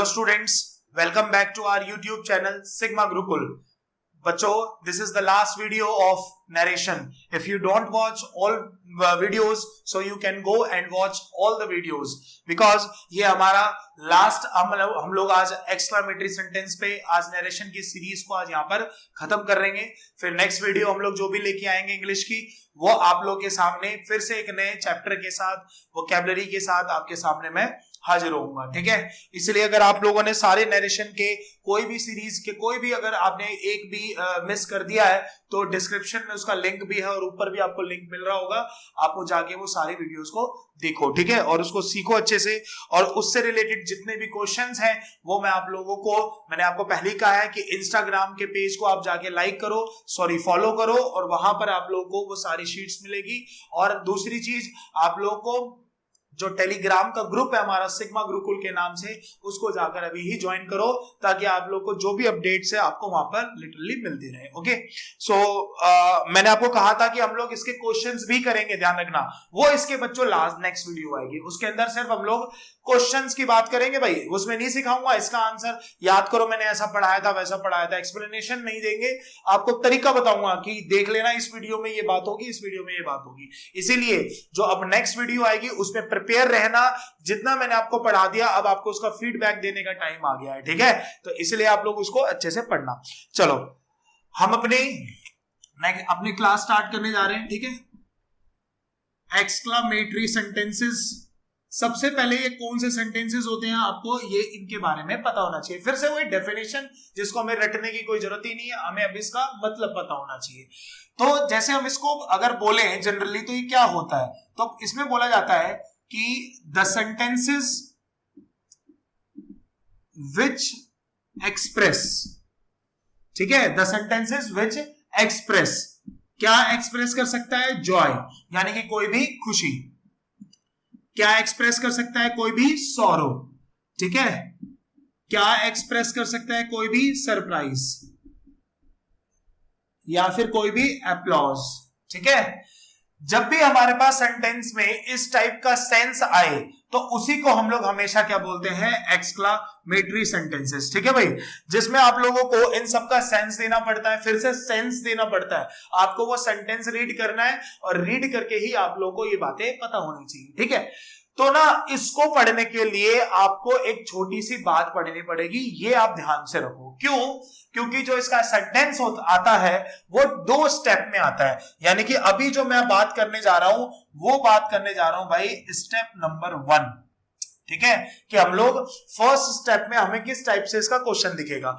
students, welcome back to our YouTube channel Sigma Gurukul. बच्चों, this is the last video of narration. If you don't watch all videos, so you can go and watch all the videos because ये हमारा last हम लोग आज exclamatory sentence पे आज narration की series को आज यहाँ पर खत्म कर रहेंगे। फिर नेक्स्ट वीडियो हम लोग जो भी लेके आएंगे इंग्लिश की वो आप लोग के सामने फिर से एक नए चैप्टर के साथ वोकैबुलरी के साथ आपके सामने मैं हाजिर होऊंगा। ठीक है, इसलिए अगर आप लोगों ने सारे नरेशन के कोई भी सीरीज के कोई भी अगर आपने एक भी मिस कर दिया है तो डिस्क्रिप्शन में उसका लिंक भी है और ऊपर भी आपको लिंक मिल रहा होगा, आपको जाके वो सारे वीडियोस को देखो। ठीक है, और उसको सीखो अच्छे से और उससे रिलेटेड जितने भी क्वेश्चंस हैं वो मैं आप लोगों को मैंने आपको पहले ही कहा है कि इंस्टाग्राम के पेज को आप जाके लाइक करो, फॉलो करो और वहां पर आप लोगों को वो सारी शीट्स मिलेगी। और दूसरी चीज, आप लोगों को जो टेलीग्राम का ग्रुप है हमारा सिग्मा गुरुकुल के नाम से, उसको जाकर अभी ही ज्वाइन करो ताकि आप लोग को जो भी अपडेट्स है आपको वहां पर लिटरली मिलती रहे। ओके, सो मैंने आपको कहा था कि हम लोग इसके क्वेश्चंस भी करेंगे, ध्यान रखना। वो इसके बच्चों लास्ट नेक्स्ट वीडियो आएगी, उसके अंदर सिर्फ हम लोग क्वेश्चंस की बात करेंगे भाई। उसमें नहीं सिखाऊंगा इसका आंसर याद करो मैंने ऐसा पढ़ाया था वैसा पढ़ाया था, एक्सप्लेनेशन नहीं देंगे, आपको तरीका बताऊंगा कि देख लेना इस वीडियो में ये बात होगी, इस वीडियो में ये बात होगी। इसीलिए जो अब नेक्स्ट वीडियो आएगी उसमें प्रिपेयर रहना, जितना मैंने आपको पढ़ा दिया अब आपको उसका फीडबैक देने का टाइम आ गया है। ठीक है, तो इसलिए आप लोग उसको अच्छे से पढ़ना। चलो हम अपनी क्लास स्टार्ट करने जा रहे हैं। ठीक है, एक्सक्लामेटरी सेंटेंसेस। सबसे पहले ये कौन से सेंटेंसेस होते हैं आपको ये इनके बारे में पता होना चाहिए। फिर से वही डेफिनेशन जिसको हमें रटने की कोई जरूरत ही नहीं है, हमें अब इसका मतलब पता होना चाहिए। तो जैसे हम इसको अगर बोले जनरली तो ये क्या होता है, तो इसमें बोला जाता है कि द सेंटेंसेस विच एक्सप्रेस, ठीक है, द सेंटेंसेस विच एक्सप्रेस, क्या एक्सप्रेस कर सकता है? जॉय, यानी कि कोई भी खुशी। क्या एक्सप्रेस कर सकता है? कोई भी सॉरो। ठीक है, क्या एक्सप्रेस कर सकता है? कोई भी सरप्राइज या फिर कोई भी अप्लॉज। ठीक है, जब भी हमारे पास सेंटेंस में इस टाइप का सेंस आए तो उसी को हम लोग हमेशा क्या बोलते हैं? Exclamatory sentences. ठीक है भाई, जिसमें आप लोगों को इन सब का सेंस देना पड़ता है, फिर से सेंस देना पड़ता है, आपको वो सेंटेंस रीड करना है और रीड करके ही आप लोगों को ये बातें पता होनी चाहिए। ठीक है, तो ना इसको पढ़ने के लिए आपको एक छोटी सी बात पढ़नी पड़ेगी, ये आप ध्यान से रखो। क्यों? क्योंकि जो इसका सेंटेंस आता है वो 2 स्टेप में आता है, यानी कि अभी जो मैं बात करने जा रहा हूं वो बात करने जा रहा हूं भाई स्टेप नंबर 1। ठीक है, कि हम लोग फर्स्ट स्टेप में हमें किस टाइप से इसका क्वेश्चन दिखेगा।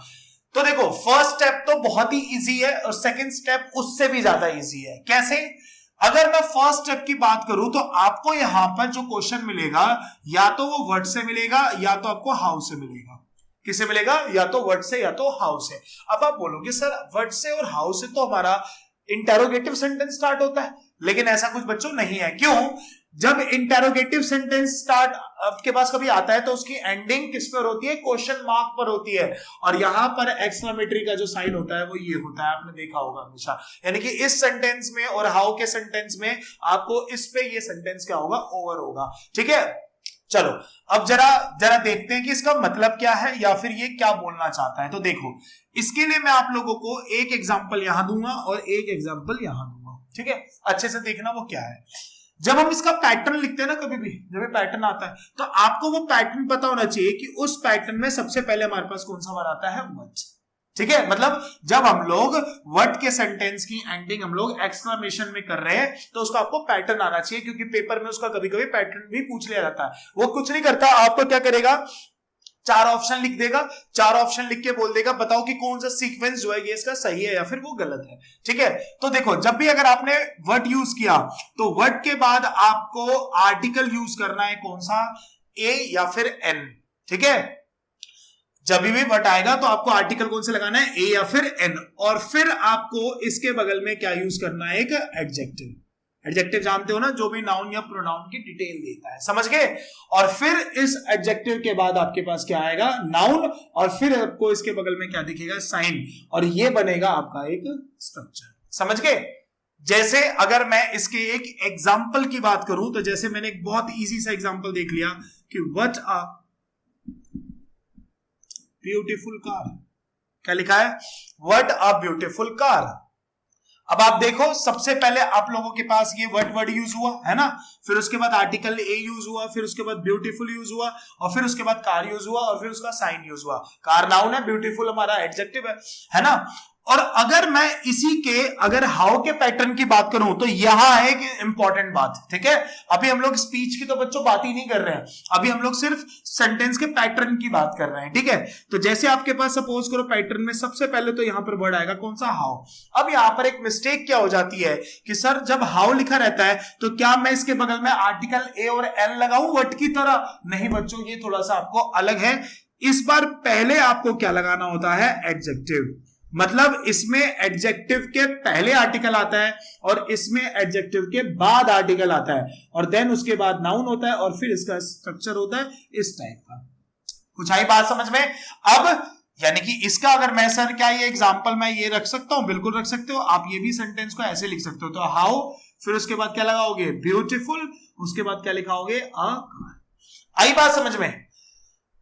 तो देखो, फर्स्ट स्टेप तो बहुत ही इजी है और सेकेंड स्टेप उससे भी ज्यादा इजी है। कैसे? अगर मैं फर्स्ट स्टेप की बात करूं तो आपको यहां पर जो क्वेश्चन मिलेगा या तो वो वर्ड से मिलेगा या तो आपको हाउ से मिलेगा। किससे मिलेगा? या तो वर्ड से या तो हाउ से। अब आप बोलोगे सर वर्ड से और हाउ से तो हमारा इंटेरोगेटिव सेंटेंस स्टार्ट होता है, लेकिन ऐसा कुछ बच्चों नहीं है। क्यों? जब इंटेरोगेटिव सेंटेंस स्टार्ट आपके पास कभी आता है तो उसकी एंडिंग किस पर होती है? क्वेश्चन मार्क पर होती है, और यहां पर एक्सक्लामेटरी का जो साइन होता है वो ये होता है, आपने देखा होगा हमेशा। यानी कि इस सेंटेंस में और हाउ के सेंटेंस में आपको इस पे ये सेंटेंस क्या होगा? ओवर होगा। ठीक है, चलो अब जरा देखते हैं कि इसका मतलब क्या है या फिर ये क्या बोलना चाहता है। तो देखो, इसके लिए मैं आप लोगों को एक एग्जांपल यहां दूंगा और एक एग्जांपल यहां दूंगा। ठीक है, अच्छे से देखना वो क्या है। जब हम इसका पैटर्न लिखते हैं ना, कभी भी जब ये पैटर्न आता है तो आपको वो पैटर्न पता होना चाहिए कि उस पैटर्न में सबसे पहले हमारे पास कौन सा वर्ड आता है? व्हाट। ठीक है, मतलब जब हम लोग व्हाट के सेंटेंस की एंडिंग हम लोग एक्सक्लेमेशन में कर रहे हैं तो उसका आपको पैटर्न आना चाहिए, क्योंकि पेपर में उसका कभी कभी पैटर्न भी पूछ लिया जाता है। वो कुछ नहीं करता, आपको क्या करेगा? 4 ऑप्शन लिख देगा, 4 ऑप्शन लिख के बोल देगा बताओ कि कौन सा सीक्वेंस जो है ये इसका सही है या फिर वो गलत है। ठीक है, तो देखो जब भी अगर आपने वर्ड यूज किया तो वर्ड के बाद आपको आर्टिकल यूज करना है, कौन सा? ए या फिर एन। ठीक है, जब भी वर्ड आएगा तो आपको आर्टिकल कौन से लगाना है? ए या फिर एन, और फिर आपको इसके बगल में क्या यूज करना है? एक एडजेक्टिव। एडजेक्टिव जानते हो ना, जो भी नाउन या प्रोनाउन की डिटेल देता है, समझ गए? और फिर इस एडजेक्टिव के बाद आपके पास क्या आएगा? नाउन, और फिर आपको इसके बगल में क्या दिखेगा? साइन, और ये बनेगा आपका एक स्ट्रक्चर। समझ गए? जैसे अगर मैं इसके एक एग्जाम्पल की बात करूं तो जैसे मैंने एक बहुत इजी सा एग्जाम्पल देख लिया कि व्हाट ब्यूटीफुल कार। क्या लिखा है? What a beautiful car. अब आप देखो, सबसे पहले आप लोगों के पास ये वर्ड यूज हुआ है ना, फिर उसके बाद आर्टिकल ए यूज हुआ, फिर उसके बाद ब्यूटीफुल यूज हुआ, और फिर उसके बाद कार यूज हुआ, और फिर उसका साइन यूज हुआ। कार नाउन है, ब्यूटीफुल हमारा एडजेक्टिव है ना। और अगर मैं इसी के अगर हाउ के पैटर्न की बात करूं तो यहां है कि इंपॉर्टेंट बात, ठीक है। अभी हम लोग स्पीच की तो बच्चों बात ही नहीं कर रहे हैं, अभी हम लोग सिर्फ सेंटेंस के पैटर्न की बात कर रहे हैं, ठीक है। तो जैसे आपके पास सपोज करो पैटर्न में सबसे पहले तो यहां पर वर्ड आएगा कौन सा? हाउ। अब यहां पर एक मिस्टेक क्या हो जाती है कि सर जब हाउ लिखा रहता है तो क्या मैं इसके बगल में आर्टिकल ए और एन लगाऊं वट की तरह? नहीं बच्चों, ये थोड़ा सा आपको अलग है। इस बार पहले आपको क्या लगाना होता है? एडजेक्टिव। मतलब इसमें एडजेक्टिव के पहले आर्टिकल आता है और इसमें एडजेक्टिव के बाद आर्टिकल आता है, और देन उसके बाद नाउन होता है, और फिर इसका स्ट्रक्चर होता है इस टाइप का। कुछ आई बात समझ में? अब यानी कि इसका अगर मैं सर क्या ये एग्जांपल मैं ये रख सकता हूं? बिल्कुल रख सकते हो। आप ये भी सेंटेंस को ऐसे लिख सकते हो। तो हाउ, फिर उसके बाद क्या लगाओगे? ब्यूटीफुल, उसके बाद क्या लिखाओगे? A car. आई बात समझ में?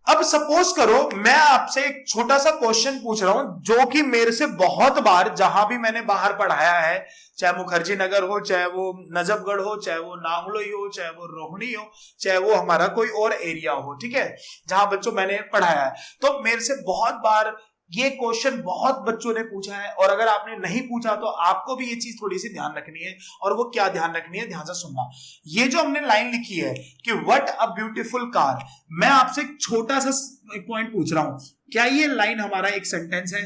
अब सपोज करो मैं आपसे एक छोटा सा क्वेश्चन पूछ रहा हूं जो कि मेरे से बहुत बार जहां भी मैंने बाहर पढ़ाया है, चाहे मुखर्जी नगर हो, चाहे वो नजफगढ़ हो, चाहे वो नांगलोई हो, चाहे वो रोहिणी हो, चाहे वो हमारा कोई और एरिया हो, ठीक है, जहां बच्चों मैंने पढ़ाया है, तो मेरे से बहुत बार ये क्वेश्चन बहुत बच्चों ने पूछा है। और अगर आपने नहीं पूछा तो आपको भी ये चीज थोड़ी सी ध्यान रखनी है। और वो क्या ध्यान रखनी है? ध्यान से सुनना। ये जो हमने लाइन लिखी है कि व्हाट अ ब्यूटीफुल कार, मैं आपसे एक छोटा सा एक पॉइंट पूछ रहा हूं, क्या ये लाइन हमारा एक सेंटेंस है?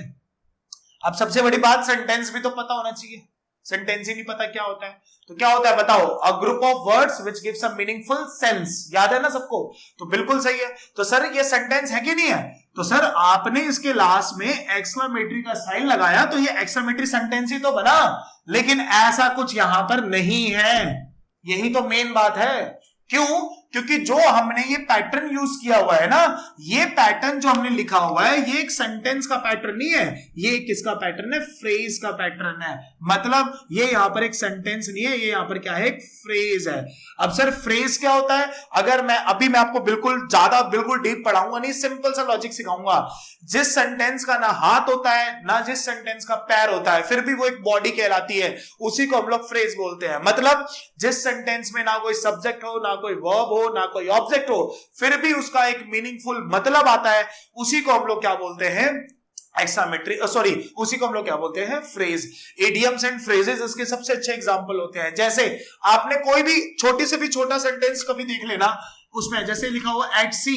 अब सबसे बड़ी बात, सेंटेंस भी तो पता होना चाहिए। सेंटेंस ही नहीं पता क्या होता है तो क्या होता है बताओ? A group of words which gives a meaningful sense. याद है ना सबको? तो बिल्कुल सही है। तो सर ये सेंटेंस है कि नहीं है? तो सर आपने इसके लास्ट में एक्सक्लेमेटरी का साइन लगाया तो ये एक्सक्लेमेटरी सेंटेंस ही तो बना, लेकिन ऐसा कुछ यहां पर नहीं है। यही तो मेन बात है। क्यों? क्योंकि जो हमने ये पैटर्न यूज किया हुआ है ना, ये पैटर्न जो हमने लिखा हुआ है ये एक सेंटेंस का पैटर्न नहीं है, ये किसका पैटर्न है? फ्रेज का पैटर्न है। मतलब ये यहां पर एक सेंटेंस नहीं है, ये यहां पर क्या है? एक फ्रेज है। अब सर फ्रेज क्या होता है? अगर मैं आपको बिल्कुल ज्यादा बिल्कुल डीप पढ़ाऊंगा नहीं, सिंपल सा लॉजिक सिखाऊंगा। जिस सेंटेंस का ना हाथ होता है ना जिस सेंटेंस का पैर होता है, फिर भी वो एक बॉडी कहलाती है, उसी को हम लोग फ्रेज बोलते हैं। मतलब जिस सेंटेंस में ना कोई सब्जेक्ट हो, ना कोई वर्ब हो, ना कोई ऑब्जेक्ट हो, फिर भी उसका एक मीनिंगफुल मतलब आता है, उसी को हम लोग क्या बोलते हैं? एक्सामेट्री, सॉरी, उसी को हम लोग क्या बोलते हैं? फ्रेज। इडियम्स एंड फ्रेजेस इसके सबसे अच्छे एग्जांपल होते हैं। जैसे आपने कोई भी छोटे से भी छोटा सेंटेंस कभी देख लेना, उसमें जैसे लिखा हुआ एट सी,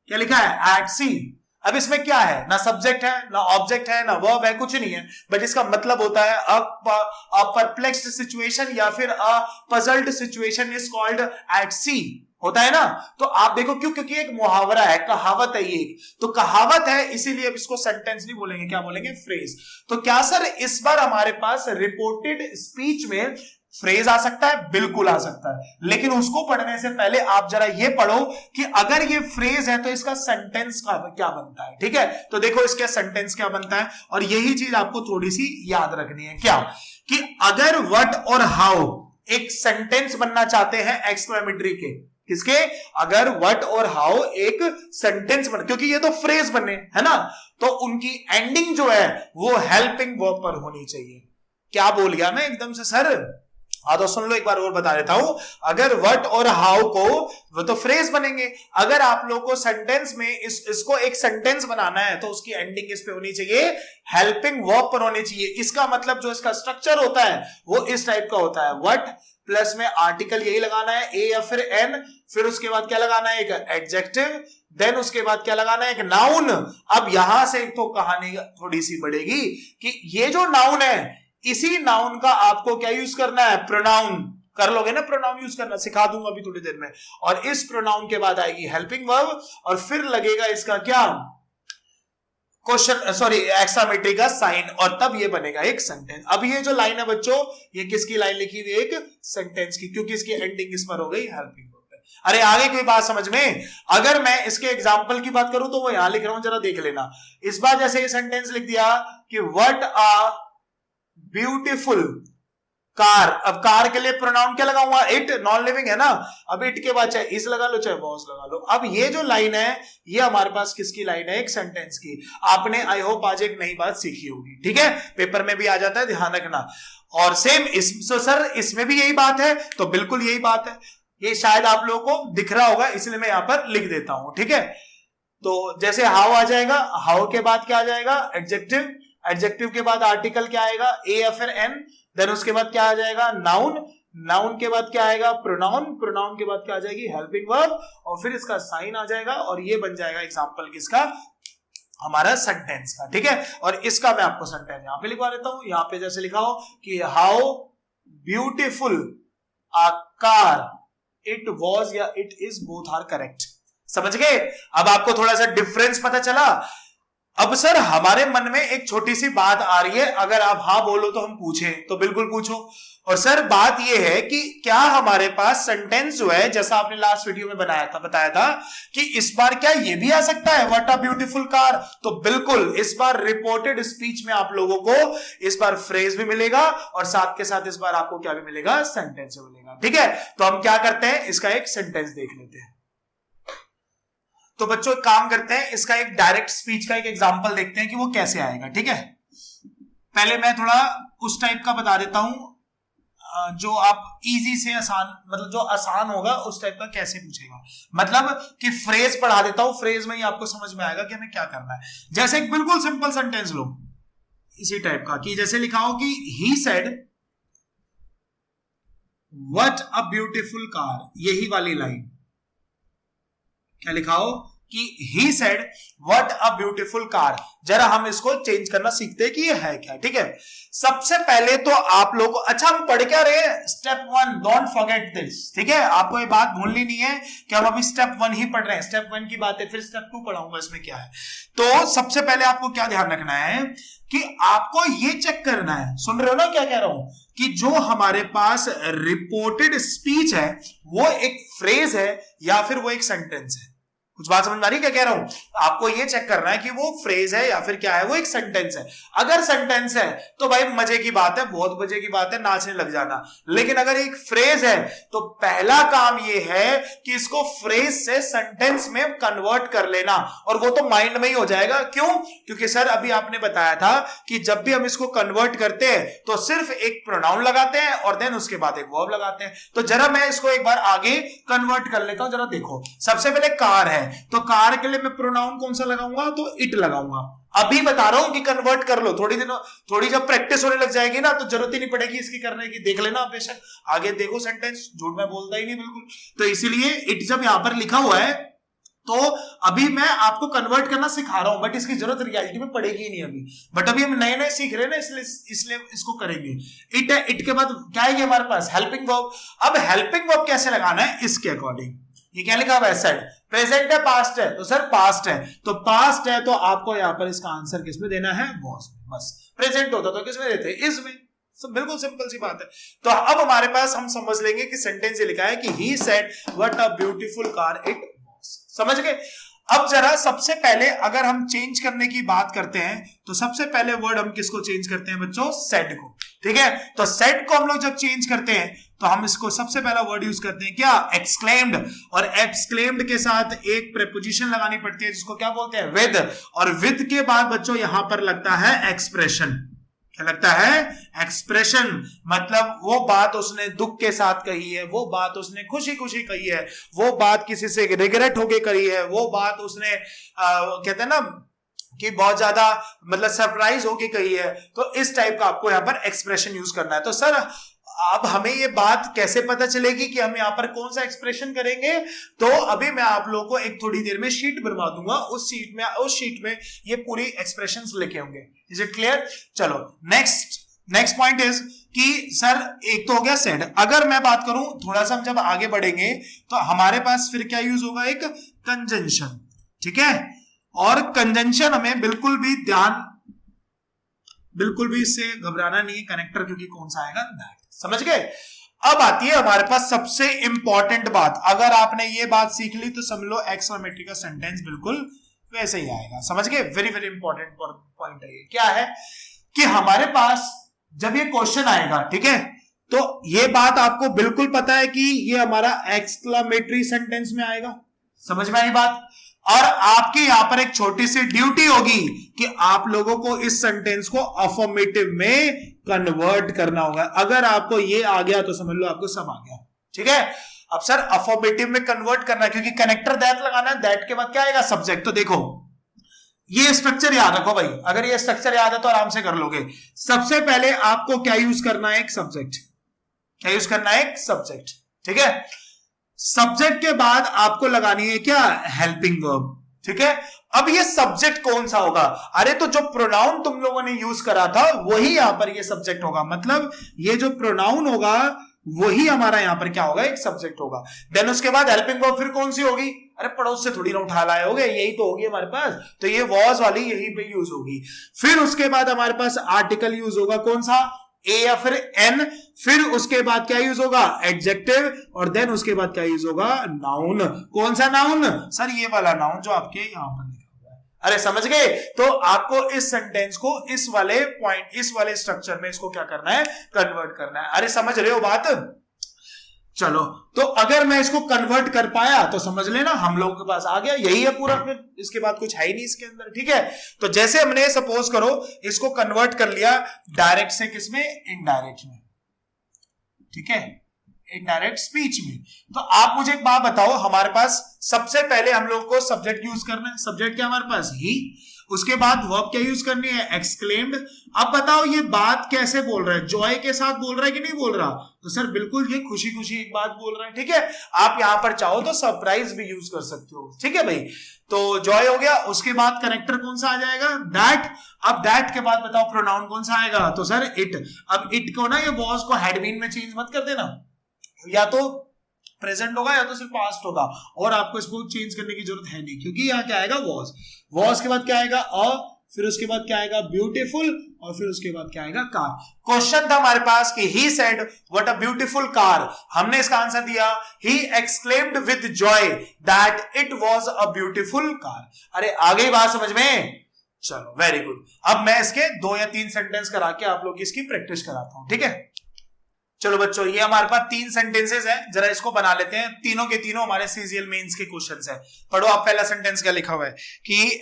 क्या लिखा है? एट सी। अब इसमें क्या है? ना सब्जेक्ट है, ना ऑब्जेक्ट है, ना वर्ब है, कुछ नहीं है, बट इसका मतलब होता है अ परप्लेक्स्ड सिचुएशन या फिर a puzzled situation is called at sea, होता है ना। तो आप देखो क्यों? क्योंकि एक मुहावरा है, कहावत है, ये तो कहावत है, इसीलिए अब इसको सेंटेंस नहीं बोलेंगे, क्या बोलेंगे? फ्रेज। तो क्या सर इस बार हमारे पास रिपोर्टेड स्पीच में फ्रेज आ सकता है? बिल्कुल आ सकता है, लेकिन उसको पढ़ने से पहले आप जरा ये पढ़ो कि अगर ये फ्रेज है तो इसका सेंटेंस का क्या बनता है, ठीक है। तो देखो इसका सेंटेंस क्या बनता है, और यही चीज आपको थोड़ी सी याद रखनी है। क्या? कि अगर व्हाट और हाउ एक सेंटेंस बनना चाहते हैं एक्सक्लेमेटरी के, किसके? अगर व्हाट और हाउ एक सेंटेंस बने, क्योंकि ये तो फ्रेज बने है ना, तो उनकी एंडिंग जो है वो हेल्पिंग वर्ब पर होनी चाहिए। क्या बोल गया मैं एकदम से सर? हाँ तो सुन लो, एक बार और बता देता हूं। अगर व्हाट और हाउ को, वो तो फ्रेज बनेंगे, अगर आप लोगों को सेंटेंस में इसको एक सेंटेंस बनाना है तो उसकी एंडिंग इस पे होनी चाहिए, हेल्पिंग वर्ब पर होनी चाहिए। इसका मतलब जो इसका स्ट्रक्चर होता है वो इस टाइप का होता है, व्हाट प्लस में आर्टिकल यही लगाना है, ए या फिर एन, फिर उसके बाद क्या लगाना है? एक एडजेक्टिव, देन उसके बाद क्या लगाना है? एक नाउन। अब यहां से तो कहानी थोड़ी सी बढ़ेगी कि ये जो नाउन है, इसी नाउन का आपको क्या यूज करना है? प्रोनाउन। कर लोगे ना? प्रोनाउन यूज करना सिखा दूंगा अभी थोड़ी देर में। और इस प्रोनाउन के बाद आएगी हेल्पिंग वर्ब, और फिर लगेगा इसका क्या? क्वेश्चन, सॉरी, एक्सामेट्री का साइन, और तब ये बनेगा एक सेंटेंस। अब ये जो लाइन है बच्चों, ये किसकी लाइन लिखी हुई? एक सेंटेंस की, क्योंकि इसकी एंडिंग इस पर हो गई हेल्पिंग वर्ब पे। अरे आगे कोई बात समझ में? अगर मैं इसके एग्जाम्पल की बात करूं तो वो यहां लिख रहा हूं, जरा देख लेना। इस बार जैसे ये सेंटेंस लिख दिया कि व्हाट आ ब्यूटीफुल कार, अब कार के लिए प्रोनाउन क्या लगाऊंगा, इट, नॉन लिविंग है ना, अब इट के बाद चाहे इस लगा लो चाहे वॉज लगा लो। अब ये जो लाइन है ये हमारे पास किसकी लाइन है, एक सेंटेंस की। आपने आई होप आज एक नई बात सीखी होगी, ठीक है, पेपर में भी आ जाता है, ध्यान रखना। और सेम सर इसमें भी यही बात है, तो बिल्कुल यही बात है, ये शायद आप लोगों को दिख रहा होगा इसलिए मैं यहां पर लिख देता हूं, ठीक है। तो जैसे हाउ आ जाएगा, हाउ के बाद क्या आ जाएगा, एडजेक्टिव, एडजेक्टिव के बाद आर्टिकल क्या आएगा, ए या फिर एन, देन उसके बाद क्या आ जाएगा, नाउन, नाउन के बाद क्या आएगा, प्रोनाउन, प्रोनाउन के बाद क्या आ जाएगी, हेल्पिंग वर्ब, और फिर इसका साइन आ जाएगा, और ये बन जाएगा एग्जांपल किसका, हमारा सेंटेंस का, ठीक है। और इसका मैं आपको सेंटेंस यहां पे लिखवा देता हूं, यहां पे जैसे लिखा हो कि how beautiful a car it was या it is, both are correct. समझ गए, अब आपको थोड़ा सा डिफरेंस पता चला। अब सर हमारे मन में एक छोटी सी बात आ रही है, अगर आप हाँ बोलो तो हम पूछें, तो बिल्कुल पूछो। और सर बात यह है कि क्या हमारे पास सेंटेंस जो है, जैसा आपने लास्ट वीडियो में बताया था कि इस बार क्या ये भी आ सकता है, व्हाट अ ब्यूटीफुल कार, तो बिल्कुल इस बार रिपोर्टेड स्पीच में आप लोगों को इस बार फ्रेज भी मिलेगा, और साथ के साथ इस बार आपको क्या भी मिलेगा, सेंटेंस भी मिलेगा, ठीक है। तो हम क्या करते हैं, इसका एक सेंटेंस देख लेते हैं। तो बच्चों एक काम करते हैं, इसका एक डायरेक्ट स्पीच का एक एग्जांपल देखते हैं कि वो कैसे आएगा, ठीक है। पहले मैं थोड़ा उस टाइप का बता देता हूं जो आप इजी से आसान, मतलब जो आसान होगा उस टाइप का कैसे पूछेगा, मतलब कि फ्रेज पढ़ा देता हूं, फ्रेज में ही आपको समझ में आएगा कि हमें क्या करना है। जैसे एक बिल्कुल सिंपल सेंटेंस लो इसी टाइप का, कि जैसे लिखा हो कि he said what a beautiful car, यही वाली लाइन क्या लिखा हो कि he said what a beautiful car। जरा हम इसको चेंज करना सीखते हैं कि ये है क्या, ठीक है। सबसे पहले तो आप लोग, अच्छा हम पढ़ क्या रहे हैं, स्टेप 1, डोंट फॉरगेट दिस, ठीक है। आपको ये बात भूलनी नहीं है कि हम अभी स्टेप 1 ही पढ़ रहे हैं, स्टेप 1 की बात है, फिर स्टेप 2 पढ़ाऊंगा इसमें क्या है। तो सबसे पहले आपको क्या ध्यान रखना है कि आपको ये चेक करना है, सुन रहे हो ना क्या कह रहा हूं, कि जो हमारे पास रिपोर्टेड स्पीच है वो एक फ्रेज है या फिर वो एक सेंटेंस है। कुछ बात समझ आ रही है क्या कह रहा हूं, आपको ये चेक करना है कि वो फ्रेज है या फिर क्या है, वो एक सेंटेंस है। अगर सेंटेंस है तो भाई मजे की बात है, बहुत मजे की बात है, नाचने लग जाना। लेकिन अगर एक फ्रेज है तो पहला काम ये है कि इसको फ्रेज से सेंटेंस में कन्वर्ट कर लेना, और वो तो माइंड में ही हो जाएगा। क्यों, क्योंकि सर अभी आपने बताया था कि जब भी हम इसको कन्वर्ट करते हैं तो सिर्फ एक प्रोनाउन लगाते हैं और देन उसके बाद एक वर्ब लगाते हैं। तो जरा मैं इसको एक बार आगे कन्वर्ट कर लेता हूं, जरा देखो। सबसे पहले कार है, तो कार के लिए मैं प्रोनाउन कौन सा लगाऊंगा, तो इट लगाऊंगा। अभी बता रहा हूं कि कन्वर्ट कर लो, थोड़ी जब प्रैक्टिस होने लग जाएगी ना तो जरूरत ही नहीं पड़ेगी इसकी करने की, देख लेना बेशक, आगे देखो सेंटेंस, झूठ मैं बोलता ही नहीं बिल्कुल। तो इसीलिए इट जब यहां पर लिखा हुआ है तो अभी मैं आपको कन्वर्ट करना सिखा रहा हूं, बट इसकी जरूरत रियलिटी में पड़ेगी ही नहीं अभी, बट अभी हम नए नए सीख रहे हैं ना, इसलिए इसको करेंगे। इट है, इट के बाद क्या है हमारे पास, हेल्पिंग वर्ब। अब हेल्पिंग वर्ब कैसे लगाना है इसके अकॉर्डिंग, ये क्या लिखा हुआ है, सेड, प्रेजेंट है, पास्ट है, तो सर पास्ट है, तो पास्ट है तो आपको यहां पर इसका आंसर किसमें देना है, वॉज में। बस प्रेजेंट होता तो किसमें देते, इज में। बिल्कुल सिंपल सी बात है। तो अब हमारे पास हम समझ लेंगे कि सेंटेंस ये लिखा है कि he said what a beautiful car it was. समझ गए। अब जरा सबसे पहले अगर हम चेंज करने की बात करते हैं तो सबसे पहले वर्ड हम किसको चेंज करते हैं बच्चों, सेड को, ठीक है। तो सेड को हम लोग जब चेंज करते हैं तो हम इसको सबसे पहला वर्ड यूज करते हैं क्या, एक्सक्लेम्ड, और एक्सक्लेम्ड के साथ एक प्रीपोजिशन लगानी पड़ती है जिसको क्या बोलते हैं, विद, और विद के बाद बच्चों यहां पर लगता है एक्सप्रेशन। क्या लगता है, एक्सप्रेशन, मतलब वो बात उसने दुख के साथ कही है, वो बात उसने खुशी खुशी कही है, वो बात किसी से रिग्रेट होके कही है, वो बात उसने कहते हैं ना कि बहुत ज्यादा मतलब सरप्राइज होके कही है। तो इस टाइप का आपको यहां पर एक्सप्रेशन यूज करना है। तो सर अब हमें ये बात कैसे पता चलेगी कि हम यहां पर कौन सा एक्सप्रेशन करेंगे, तो अभी मैं आप लोगों को एक थोड़ी देर में शीट बनवा दूंगा, उस शीट में ये पूरी एक्सप्रेशंस लिखे होंगे। Is it clear. चलो नेक्स्ट पॉइंट इज कि सर एक तो हो गया सेड। अगर मैं बात करूं थोड़ा सा, हम जब आगे बढ़ेंगे तो हमारे पास फिर क्या यूज होगा, एक कंजंक्शन, ठीक है। और कंजंक्शन हमें बिल्कुल भी इससे घबराना नहीं है, कनेक्टर क्योंकि कौन सा आएगा, दैट। समझ गए। अब आती है हमारे पास सबसे इंपॉर्टेंट बात। अगर आपने ये बात सीख ली तो समझ लो एक्सक्लेमेटरी का सेंटेंस बिल्कुल वैसे ही आएगा। समझ गए। वेरी वेरी इंपॉर्टेंट पॉइंट है ये। क्या है कि हमारे पास जब ये क्वेश्चन आएगा, ठीक है, तो ये बात आपको बिल्कुल पता है कि ये हमारा एक्सक्लेमेटरी सेंटेंस में आएगा, समझ में आई बात। और आपकी यहां पर एक छोटी सी ड्यूटी होगी कि आप लोगों को इस सेंटेंस को अफर्मेटिव में कन्वर्ट करना होगा। अगर आपको ये आ गया तो समझ लो आपको सब आ गया, ठीक है। अब सर अफर्मेटिव में कन्वर्ट करना है क्योंकि कनेक्टर दैट लगाना है, दैट के बाद क्या आएगा, सब्जेक्ट। तो देखो ये स्ट्रक्चर याद रखो भाई, अगर ये स्ट्रक्चर याद है तो आराम से कर लोगे। सबसे पहले आपको क्या यूज करना है, एक सब्जेक्ट। क्या यूज करना है, एक सब्जेक्ट, ठीक है। सब्जेक्ट के बाद आपको लगानी है क्या, हेल्पिंग वर्ब, ठीक है। अब ये सब्जेक्ट कौन सा होगा, अरे तो जो प्रोनाउन तुम लोगों ने यूज करा था वही यहां पर ये सब्जेक्ट होगा। मतलब ये जो प्रोनाउन होगा वही हमारा यहां पर क्या होगा, एक सब्जेक्ट होगा। देन उसके बाद हेल्पिंग वर्ब फिर कौन सी होगी, अरे पड़ोस से थोड़ी ना उठा लाए होगे, यही तो होगी हमारे पास, तो ये वॉज वाली यही पे यूज होगी। फिर उसके बाद हमारे पास आर्टिकल यूज होगा, कौन सा, ए या फिर एन। फिर उसके बाद क्या यूज होगा, एडजेक्टिव। और देन उसके बाद क्या यूज होगा, नाउन। कौन सा नाउन, सर ये वाला नाउन जो आपके यहां पर लिखा हुआ है। अरे समझ गए। तो आपको इस सेंटेंस को इस वाले पॉइंट, इस वाले स्ट्रक्चर में इसको क्या करना है, कन्वर्ट करना है। अरे समझ रहे हो बात। चलो तो अगर मैं इसको कन्वर्ट कर पाया तो समझ लेना हम लोगों के पास आ गया, यही है पूरा, फिर इसके बाद कुछ है ही नहीं इसके अंदर, ठीक है। तो जैसे हमने सपोज करो इसको कन्वर्ट कर लिया डायरेक्ट से किसमें, इनडायरेक्ट में, ठीक है, इनडायरेक्ट स्पीच में। तो आप मुझे एक बात बताओ, हमारे पास सबसे पहले हम लोग को सब्जेक्ट यूज करना है। सब्जेक्ट क्या हमारे पास, ही। उसके बाद वर्ब क्या यूज करनी है, एक्सक्लेम्ड। अब बताओ ये बात कैसे बोल रहा है, जॉय के साथ बोल रहा है कि नहीं बोल रहा, तो सर बिल्कुल ये खुशी खुशी एक बात बोल रहा है, ठीक है। आप यहां पर चाहो तो सरप्राइज भी यूज कर सकते हो, ठीक है भाई। तो जॉय हो गया। उसके बाद कनेक्टर कौन सा आ जाएगा, दैट। अब दैट के बाद बताओ प्रोनाउन कौन सा आएगा, तो सर इट। अब इट को ना, ये वॉज को हैड बीन में चेंज मत कर देना, या तो प्रेजेंट होगा या तो सिर्फ पास्ट होगा, और आपको इसको चेंज करने की जरूरत है नहीं, क्योंकि यहाँ क्या आएगा, वॉज। वॉज के बाद क्या आएगा, अ। फिर उसके बाद क्या आएगा, ब्यूटीफुल। और फिर उसके बाद क्या आएगा, कार। क्वेश्चन था हमारे पास कि he said what a beautiful car. हमने इसका आंसर दिया, he exclaimed with joy that it was a beautiful car. अरे आ गई बात समझ में। चलो वेरी गुड। अब मैं इसके 2 या 3 सेंटेंस करा के आप लोग इसकी प्रैक्टिस कराता हूं, ठीक है। चलो बच्चों, ये हमारे पास 3 सेंटेंसेस हैं, जरा इसको बना लेते हैं। तीनों के तीनों हमारे सीजीएल मेंस के क्वेश्चंस हैं। पढ़ो आप, पहला सेंटेंस क्या लिखा हुआ है कि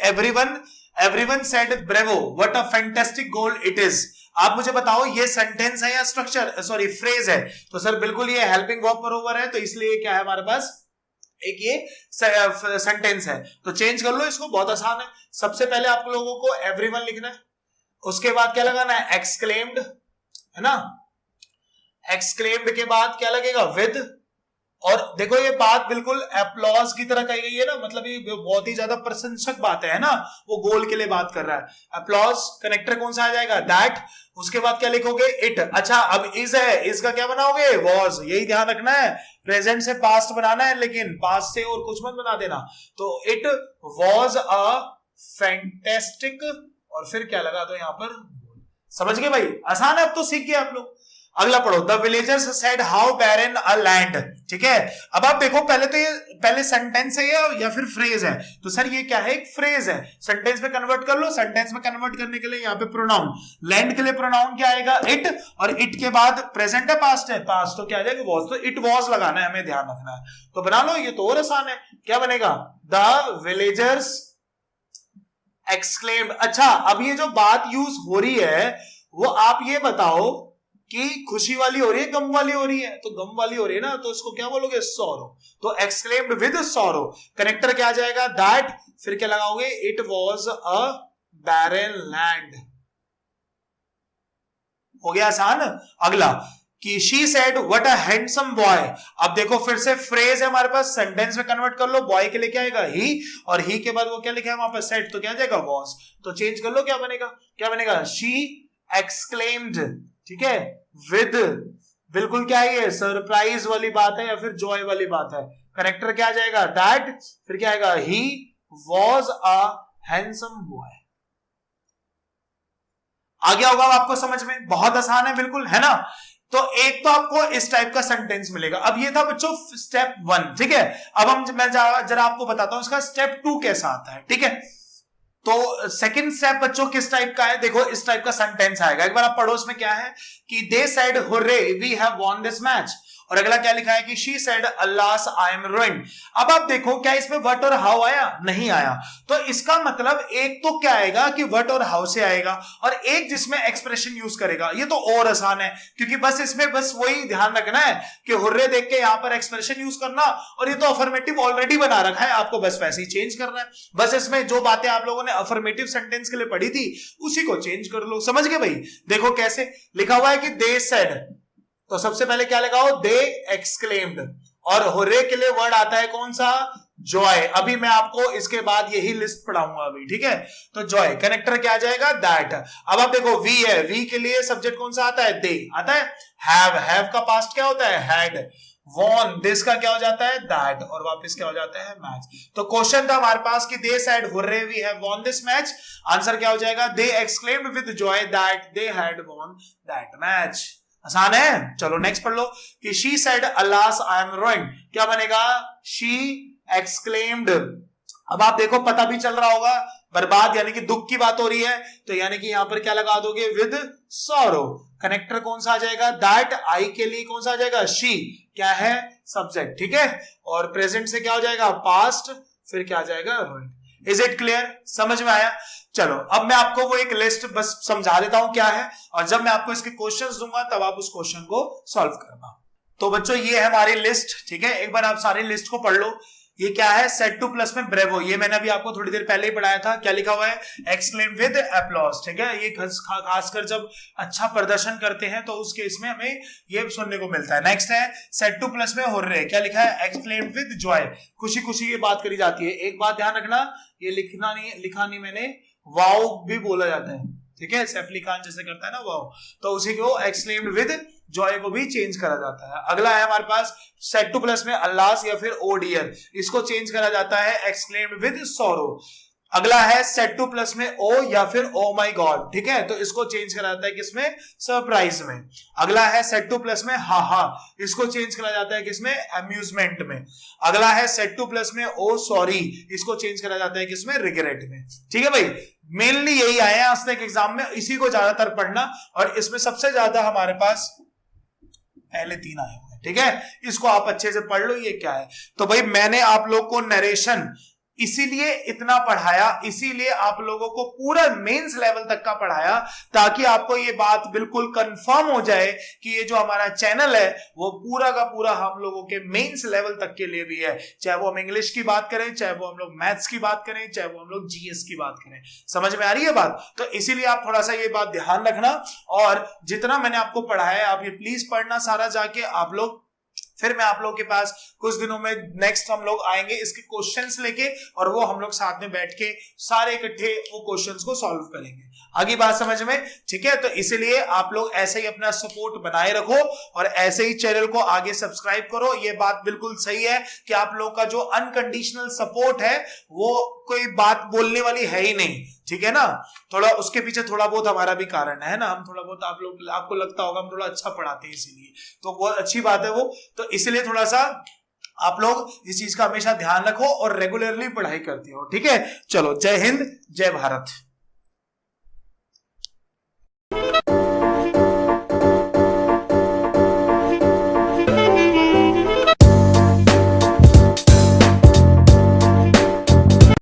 everyone said bravo what a fantastic goal it is. आप मुझे बताओ ये सेंटेंस है या स्ट्रक्चर, सॉरी फ्रेज है। तो सर बिल्कुल ये हेल्पिंग वर्ब पर ओवर है, तो इसलिए क्या है हमारे पास, एक ये सेंटेंस है। तो चेंज कर लो इसको, बहुत आसान है। सबसे पहले आप लोगों को एवरीवन लिखना है, उसके बाद क्या लगाना है, एक्सक्लेम्ड, है ना। एक्सक्लेम्ड के बाद क्या लगेगा, विद। और देखो ये बात बिल्कुल एप्लॉज की तरह कही गई है ना, मतलब ये बहुत ही ज्यादा प्रशंसक बात है ना, वो गोल के लिए बात कर रहा है। एप्लॉज, कनेक्टर कौन सा आ जाएगा, दैट। उसके बाद क्या लिखोगे, इट। अच्छा अब इज है, इज का क्या बनाओगे, वॉज। यही ध्यान रखना है, प्रेजेंट से पास्ट बनाना है, लेकिन पास्ट से और कुछ मत बना देना। तो इट वॉज अ फैंटास्टिक, और फिर क्या लगा दो यहां पर, समझ गए भाई, आसान है, अब तो सीख गए आप लोग। अगला पढ़ो, the villagers said how barren a land, ठीक है। अब आप देखो पहले तो ये पहले सेंटेंस है या फिर फ्रेज है, तो सर ये क्या है, एक फ्रेज है। सेंटेंस में कन्वर्ट कर लो। सेंटेंस में कन्वर्ट करने के लिए यहाँ पे प्रोनाउन, लैंड के लिए प्रोनाउन क्या आएगा, इट। और इट के बाद प्रेजेंट है, पास्ट है, पास्ट तो क्या आ जाएगा, वॉज। तो इट वॉज लगाना है, हमें ध्यान रखना है। तो बना लो, ये तो और आसान है। क्या बनेगा, द विलेजर्स एक्सक्लेम्ड। अच्छा अब ये जो बात यूज हो रही है वो आप ये बताओ कि खुशी वाली हो रही है, गम वाली हो रही है। तो गम वाली हो रही है ना, तो इसको क्या बोलोगे, सॉरो। तो एक्सक्लेम्ड विद सॉरो। कनेक्टर क्या आ जाएगा, दैट। फिर क्या लगाओगे, it was a barren land. हो गया आसान। अगला कि she said what a handsome boy. अब देखो फिर से फ्रेज है हमारे पास, सेंटेंस में कन्वर्ट कर लो। बॉय के लिए क्या आएगा, ही। और ही के बाद वो क्या लिखा है वहां पर, सेड, तो क्या जाएगा, वॉज। तो चेंज कर लो, क्या बनेगा, क्या बनेगा, शी एक्सक्लेम्ड, ठीक है, विद। बिल्कुल क्या है, ये सरप्राइज वाली बात है या फिर जॉय वाली बात है। कनेक्टर क्या आ जाएगा, दैट। फिर क्या आएगा, he was a handsome boy. आ गया होगा आपको समझ में, बहुत आसान है बिल्कुल, है ना। तो एक तो आपको इस टाइप का सेंटेंस मिलेगा। अब ये था बच्चों स्टेप 1, ठीक है। अब मैं जरा आपको बताता हूं इसका स्टेप 2 कैसा आता है, ठीक है। तो सेकंड स्टेप बच्चों किस टाइप का है, देखो इस टाइप का सेंटेंस आएगा, एक बार आप पढ़ो, उसमें क्या है कि they said hurray we have won this match, और अगला क्या लिखा है कि she said alas I am ruined. अब आप देखो क्या इसमें व्हाट और हाउ आया, नहीं आया, तो इसका मतलब एक तो क्या आएगा कि व्हाट और हाउ से आएगा, और एक जिसमें एक्सप्रेशन यूज करेगा। ये तो और आसान है, क्योंकि बस इसमें बस वही ध्यान रखना है कि हुर्रे देख के यहां पर एक्सप्रेशन यूज करना, और ये तो अफर्मेटिव ऑलरेडी बना रखा है, आपको बस वैसे ही चेंज करना है। बस इसमें जो बातें आप लोगों ने अफर्मेटिव सेंटेंस के लिए पढ़ी थी उसी को चेंज कर लो। समझ गए भाई? देखो कैसे लिखा हुआ है कि दे सेड, तो सबसे पहले क्या लगाओ, दे एक्सक्लेम्ड, और हुर्रे के लिए वर्ड आता है कौन सा, जॉय। अभी मैं आपको इसके बाद यही लिस्ट पढ़ाऊंगा अभी, ठीक है। तो जॉय, कनेक्टर क्या आ जाएगा, दैट। अब आप देखो वी है, वी के लिए सब्जेक्ट कौन सा आता है, दे आता है। हैव का पास्ट क्या होता है, हैड। वॉन, दिस का क्या हो जाता है, दैट, और वापस क्या हो जाता है, मैच। तो क्वेश्चन था हमारे पास कि they said hurray we have won this match, answer क्या हो जाएगा, they exclaimed with joy that they had won that match. आसान है। चलो नेक्स्ट पढ़ लो कि she said alas I am ruined, क्या बनेगा, शी एक्सक्लेम्ड। अब आप देखो पता भी चल रहा होगा, बर्बाद यानी कि दुख की बात हो रही है, तो यानी कि यहां पर क्या लगा दोगे, विद सॉरो। कनेक्टर कौन सा आ जाएगा, दैट। आई के लिए कौन सा आ जाएगा, शी, क्या है, सब्जेक्ट, ठीक है। और प्रेजेंट से क्या हो जाएगा, पास्ट, फिर क्या आ जाएगा, रुइन्ड। इज इट क्लियर, समझ में आया? चलो अब मैं आपको वो एक लिस्ट बस समझा देता हूं क्या है, और जब मैं आपको इसके क्वेश्चंस दूंगा तब आप उस क्वेश्चन को सॉल्व करना। तो बच्चों ये है हमारी लिस्ट, ठीक है। एक बार आप सारी लिस्ट को पढ़ लो। ये क्या है, सेट टू प्लस में ब्रेवो, ये मैंने अभी आपको थोड़ी देर पहले ही पढ़ाया था। क्या लिखा हुआ है, एक्सक्लेम विद एप्लॉज, ठीक है। ये खासकर जब अच्छा प्रदर्शन करते हैं तो उस केस में हमें ये सुनने को मिलता है। नेक्स्ट है सेट टू प्लस में हुर्रे, क्या लिखा है, एक्सक्लेम विद जॉय, खुशी खुशी ये बात करी जाती है। एक बात ध्यान रखना, ये लिखा नहीं मैंने, वाओ भी बोला जाता है, ठीक है। सैफ अली खान जैसे करता है ना वाओ, तो उसी को एक्सक्लेम्ड विद जॉय को भी चेंज करा जाता है। अगला है हमारे पास सेट टू प्लस में अल्लास या फिर ओ डियर, इसको चेंज करा जाता है एक्सक्लेम्ड विद सॉरो। अगला है सेट टू प्लस में ओ या फिर ओ माई गॉड, ठीक है, तो इसको चेंज करा जाता है किसमें, सरप्राइज में। अगला है सेट टू प्लस में हा हा, इसको चेंज करा जाता है किसमें, अम्यूजमेंट में। अगला है सेट टू प्लस में ओ सॉरी, इसको चेंज करा जाता है किसमें, रिग्रेट में, ठीक है भाई। मेनली यही आए हैं आज तक एग्जाम में, इसी को ज्यादातर पढ़ना, और इसमें सबसे ज्यादा हमारे पास पहले 3 आए हुए हैं, ठीक है। इसको आप अच्छे से पढ़ लो, ये क्या है। तो भाई मैंने आप लोग को नरेशन इसीलिए इतना पढ़ाया, इसीलिए आप लोगों को पूरा मेंस लेवल तक का पढ़ाया, ताकि आपको ये बात बिल्कुल कंफर्म हो जाए कि ये जो हमारा चैनल है वो पूरा का पूरा हम लोगों के मेंस लेवल तक के लिए भी है। चाहे वो हम इंग्लिश की बात करें, चाहे वो हम लोग मैथ्स की बात करें, चाहे वो हम लोग जीएस की बात करें। समझ में आ रही है बात? तो इसीलिए आप थोड़ा सा ये बात ध्यान रखना, और जितना मैंने आपको पढ़ाया है आप ये प्लीज पढ़ना सारा जाके आप लोग। फिर मैं आप लोगों के पास कुछ दिनों में नेक्स्ट हम लोग आएंगे इसके क्वेश्चंस लेके, और वो हम लोग साथ में बैठ के सारे इकट्ठे वो क्वेश्चंस को सॉल्व करेंगे। आगे बात समझ में, ठीक है। तो इसलिए आप लोग ऐसे ही अपना सपोर्ट बनाए रखो, और ऐसे ही चैनल को आगे सब्सक्राइब करो। ये बात बिल्कुल सही है कि आप लोग का जो अनकंडीशनल सपोर्ट है वो कोई बात बोलने वाली है ही नहीं, ठीक है ना। थोड़ा उसके पीछे थोड़ा बहुत हमारा भी कारण है ना, हम थोड़ा बहुत आपको लगता होगा हम थोड़ा अच्छा पढ़ाते हैं, इसीलिए तो बहुत अच्छी बात है वो। तो इसलिए थोड़ा सा आप लोग इस चीज का हमेशा ध्यान रखो और रेगुलरली पढ़ाई करते हो, ठीक है। चलो, जय हिंद, जय भारत।